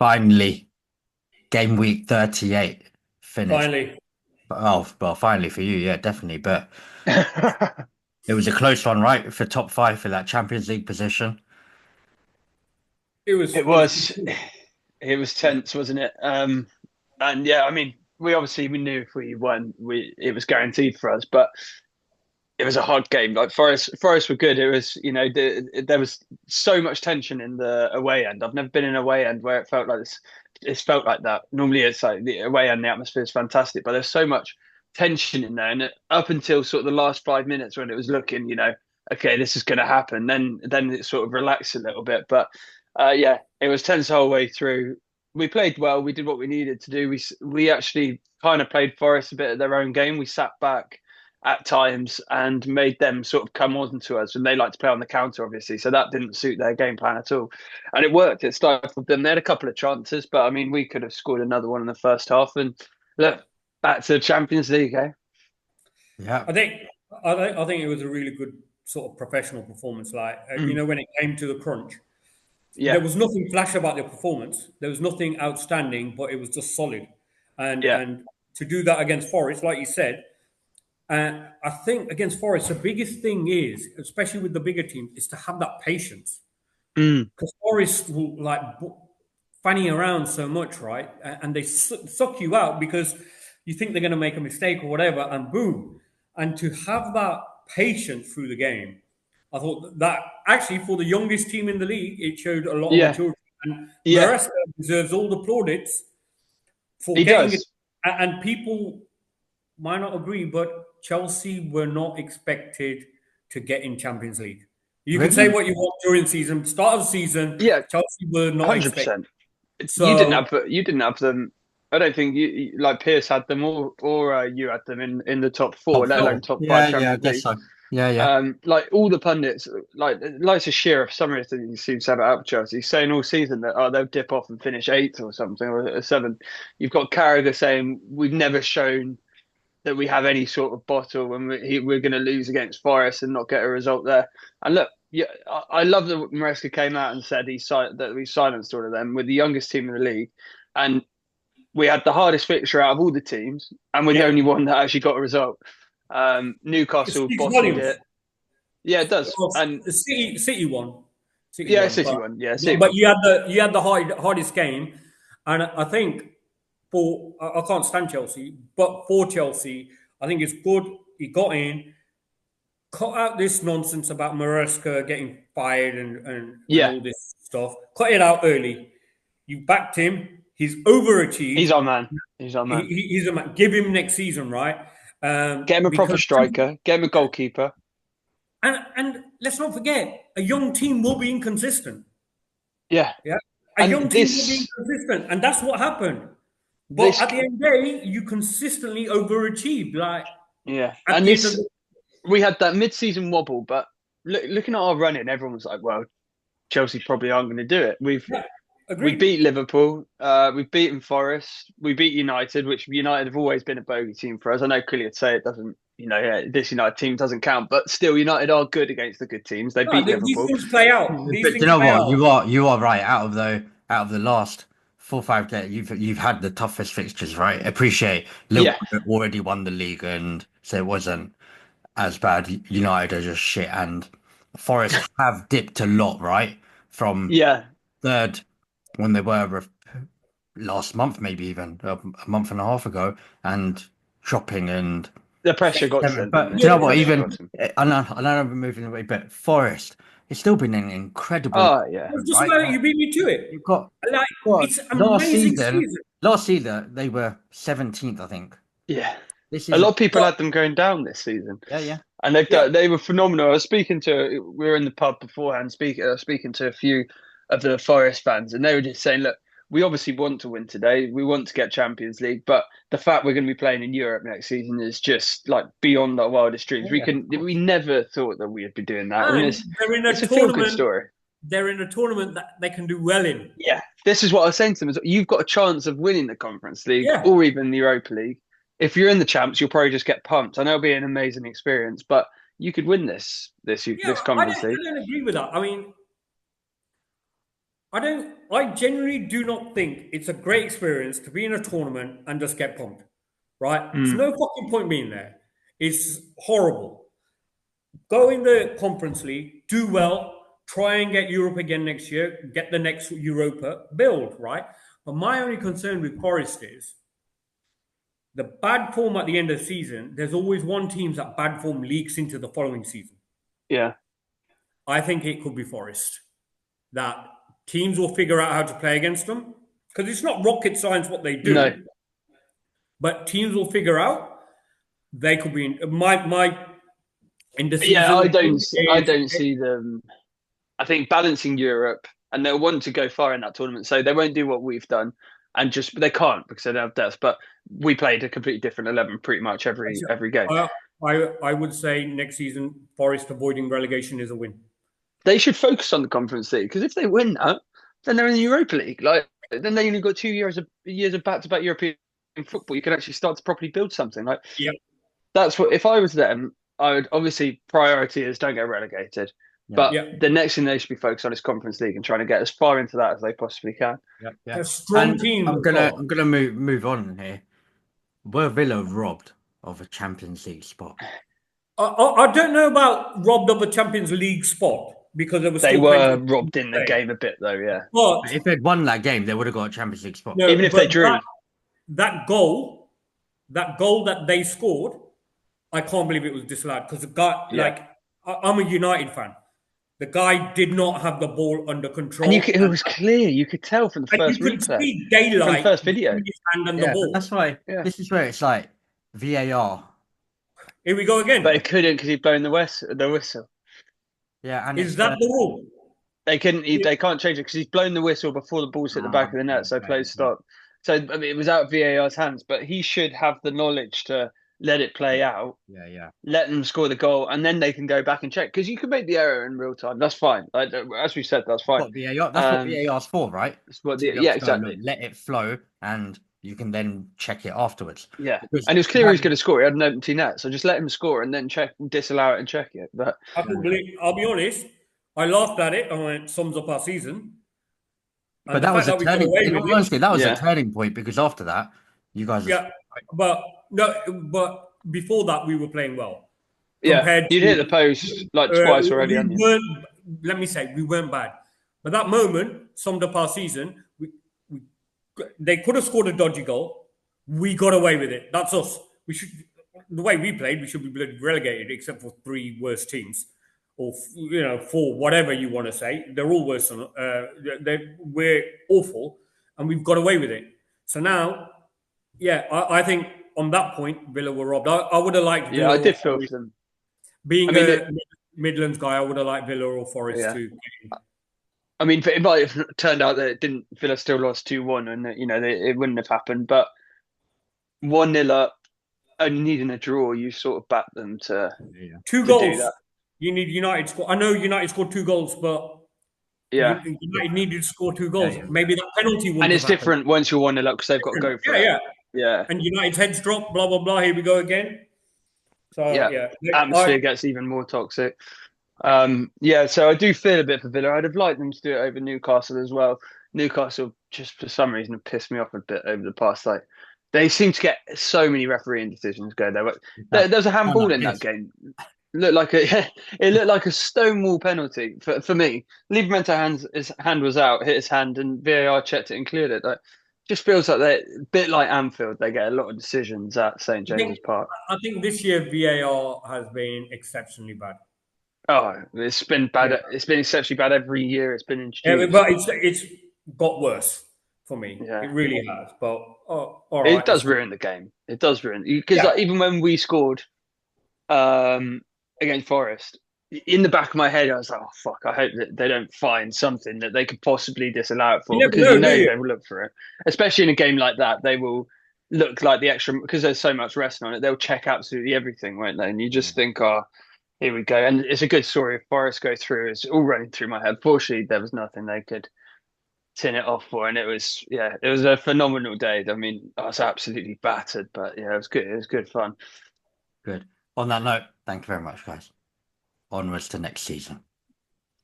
Finally, game week 38 finished. Finally, Oh, well, finally for you, yeah, definitely. But it was a close one, right? For top five for that Champions League position. it was It it was was it was tense, wasn't it? And yeah, I mean, we knew if we won, we it was guaranteed for us, but it was a hard game. Like Forest were good. It was, there was so much tension in the away end. I've never been in an away end where it felt like this. It's felt like that. Normally, it's like the away end, the atmosphere is fantastic, but there's so much tension in there. And up until sort of the last 5 minutes when it was looking, okay, this is going to happen, then it sort of relaxed a little bit. But yeah, it was tense the whole way through. We played well. We did what we needed to do. We actually kind of played Forest a bit of their own game. We sat back at times and made them sort of come on to us. And they like to play on the counter, obviously. So that didn't suit their game plan at all. And it worked. It stifled them. They had a couple of chances, but I mean, we could have scored another one in the first half. And look, back to the Champions League, eh? Yeah. I think it was a really good sort of professional performance. Like Mm. when it came to the crunch, there Yeah, was nothing flash about the performance. There was nothing outstanding, but it was just solid. And yeah, and to do that against Forest, like you said, I think against Forest, the biggest thing is, especially with the bigger teams, is to have that patience. mm. Because Forest will fanning around so much, right? And they suck you out because you think they're going to make a mistake or whatever, and boom. And to have that patience through the game, I thought that actually for the youngest team in the league, it showed a lot of Yeah, maturity. And yeah. Maresca deserves all the plaudits for He getting it. does. And people might not agree, but Chelsea were not expected to get in Champions League. You can say Really? what you want during season, start of the season, Yeah, Chelsea were not expected. 100%. So You didn't have them. I don't think like Pierce had them or you had them in the top four, Top let alone four. top five Yeah, yeah, I Champions guess League. so. Yeah, yeah. Like all the pundits, like a Shearer, some of the seems to have it out for Chelsea, saying all season that they'll dip off and finish eighth or something or seventh. You've got Carragher saying we've never shown that we have any sort of bottle and we're going to lose against Forest and not get a result there. And look, yeah, I love that Maresca came out and said that we silenced all of them with the youngest team in the league, and we had the hardest fixture out of all the teams, and we're the yeah, only one that actually got a result. it Newcastle speaks bottled volumes. it. Yeah, it does. Well, And City won, City yeah, won, City but won. Yeah, City but won. you had the hardest game, and I think I can't stand Chelsea, but for Chelsea, I think it's good he got in, cut out this nonsense about Maresca getting fired and Yeah, all this stuff. Cut it out early. You backed him. He's he's overachieved. our man. He's our man. He's a man. Give him next season, right? Get him a proper Because striker. Get him a goalkeeper. and let's not forget, a young team will be inconsistent. Yeah, Yeah, a and young team will be inconsistent, and that's what happened. But this at the end of the day, you consistently overachieved. Like yeah, at and the end of this the we had that mid-season wobble, but looking at our running, everyone's like, "Well, Chelsea probably aren't going to do it." yeah, We agreed. beat Liverpool, we've beaten Forest, we beat United, which United have always been a bogey team for us. I know Cleary would say it doesn't, yeah, this United team doesn't count, but still, United are good against the good teams. They No, beat these Liverpool. things play out. These But you things know play what? out. You are right. Out of the last 4 or 5 days, you've had the toughest fixtures, right? Appreciate Yeah, Liverpool had already won the league, and so it wasn't as bad. United are just shit, and Forest have dipped a lot, right? From yeah, third when they were last month, maybe even a month and a half ago, and dropping and the pressure got to seven. them, didn't But it? do you Yeah, know The what? pressure got Even to them. I know we're moving away, but Forest, it's still been an incredible Oh, yeah. it was improvement, just right? about it. You beat me to it. You've got Like what it's last amazing season. season. Last season they were 17th, I think. Yeah. This A is lot of people But had them going down this season. yeah, yeah, And yeah, they were phenomenal. We were in the pub beforehand speaking to a few of the Forest fans, and they were just saying, look, we obviously want to win today. We want to get Champions League, but the fact we're going to be playing in Europe next season is just like beyond our wildest dreams. yeah, of We course. never thought that we'd be doing that, and and they're in it's a a feel good tournament. story. They're in a tournament that they can do well in. Yeah, this is what I was saying to them: is you've got a chance of winning the Conference League Yeah, or even the Europa League. If you're in the champs, you'll probably just get pumped. I know it'll be an amazing experience, but you could win this yeah. this I Conference don't. League. I don't agree with that. I mean, I don't. I genuinely do not think it's a great experience to be in a tournament and just get pumped, right? There's Mm. no fucking point being there. It's horrible. Go in the Conference League, do well, try and get Europe again next year, get the next Europa, build, right? But my only concern with Forest is the bad form at the end of the season. There's always one team that bad form leaks into the following season. Yeah. I think it could be Forest. That teams will figure out how to play against them because it's not rocket science what they No. do, but teams will figure out they could be in my in the Yeah, season I is don't see them. I think balancing Europe, and they'll want to go far in that tournament, so they won't do what we've done, and just they can't because they don't have depth. But we played a completely different 11 pretty much every game. uh, I would say next season Forest avoiding relegation is a win. They should focus on the Conference League because if they win that, then they're in the Europa League. Like then they only got 2 years of back-to-back European football. You can actually start to properly build something. Like Yep. that's what if I was them, I would obviously priority is don't get relegated. Yeah, But Yep. the next thing they should be focused on is Conference League and trying to get as far into that as they possibly can. yeah, yeah. A strong And team I'm as gonna well. I'm gonna move on here. Were Villa robbed of a Champions League spot? I don't know about robbed of a Champions League spot because there was They still plenty were of teams robbed to in the play. game a bit though, yeah. But But if they'd won that game, they would have got a Champions League spot. Even no, if they but drew, that goal, that goal that they scored, I can't believe it was disallowed because the guy, yeah. like, I'm a United fan. The guy did not have the ball under And control, it was clear, you could tell from the and you first could replay, see from the daylight first video. between his hand and the Yeah, but ball. that's why Yeah. this is where it's like VAR. Here we go But again. it couldn't because he'd blown the whistle. Yeah, and Is it's that the rule? They couldn't. They can't change it because he's blown the whistle before the ball's hit the back of the net, so play stop. So I mean, it was out of VAR's hands, but he should have the knowledge to let it play out, yeah, yeah. let them score the goal, and then they can go back and check because you can make the error in real time. That's fine. Like, as we said, that's fine. What VAR? That's what VAR's for, right? That's what To be able yeah, to go, look, exactly. let it flow, and you can then check it afterwards. Yeah, Because and it was you clear he was had, going to score. He had an empty net, so just let him score and then check, disallow it, and check it. But I couldn't believe. I'll be honest. I laughed at it. I went, "Sums up our season," but and the that fact was a that we got turning. away In with all it. honesty, that was a yeah, turning point because after that, you guys are Yeah, but no, but before that, we were playing well yeah, compared you'd hit the to. post like twice already, We hadn't you? weren't. Let me say, we weren't bad. But that moment summed up our season. We they could have scored a dodgy goal. We got away with it. That's us. We should. The way we played, we should be relegated, except for three worst teams, or four, whatever you want to say. They're all worse than. We're awful, and we've got away with it. So now, yeah, I think on that point, Villa were robbed. I would have liked Yeah, I Villa or did feel Forest. for them. I Being mean, a Midlands guy, I would have liked Villa or Forest yeah. to. I mean, it might have turned out that it didn't. Villa still lost 2-1, and it wouldn't have happened. But 1-0 up, only needing a draw, you sort of back them yeah. Two to do goals. that. You need United score. I know United scored two goals, but Yeah, United needed to score two Yeah, goals. yeah, yeah. Maybe that penalty and wouldn't have it's happened. different once you're 1-0 up because they've got to go for Yeah, it. yeah. Yeah, And United's heads drop. Blah blah blah. Here we go again. So yeah. yeah, Atmosphere gets even more toxic. Yeah, so I do feel a bit for Villa. I'd have liked them to do it over Newcastle as well. Newcastle just for some reason have pissed me off a bit over the past. Like they seem to get so many refereeing decisions go there. There was a Oh, handball no, in that yes. game. Looked like it looked like a stonewall penalty for me. His hand was out, hit his hand, and VAR checked it and cleared it. Like, just feels like they're a bit like Anfield. They get a lot of decisions at St I think James's Park. I think this year VAR has been exceptionally bad. Oh, it's been bad. Yeah, It's been exceptionally bad every year it's been yeah, introduced. but it's got worse for me. Yeah, It really has. But all it right, does it's ruin the game. It does ruin because yeah. like, even when we scored against Forest, in the back of my head, I was like, "Oh fuck! I hope that they don't find something that they could possibly disallow it You for," never because you know, do know you? they will look for it, especially in a game like that. They will look like the extra because there's so much resting on it. They'll check absolutely everything, won't they? And you just think, "Oh, here we go." And it's a good story. If Forest go through, it's all running through my head. Fortunately, there was nothing they could tin it off for, and it was a phenomenal day. I mean, I was absolutely battered, but yeah, it was good. It was good fun. Good. On that note, thank you very much, guys. Onwards to next season.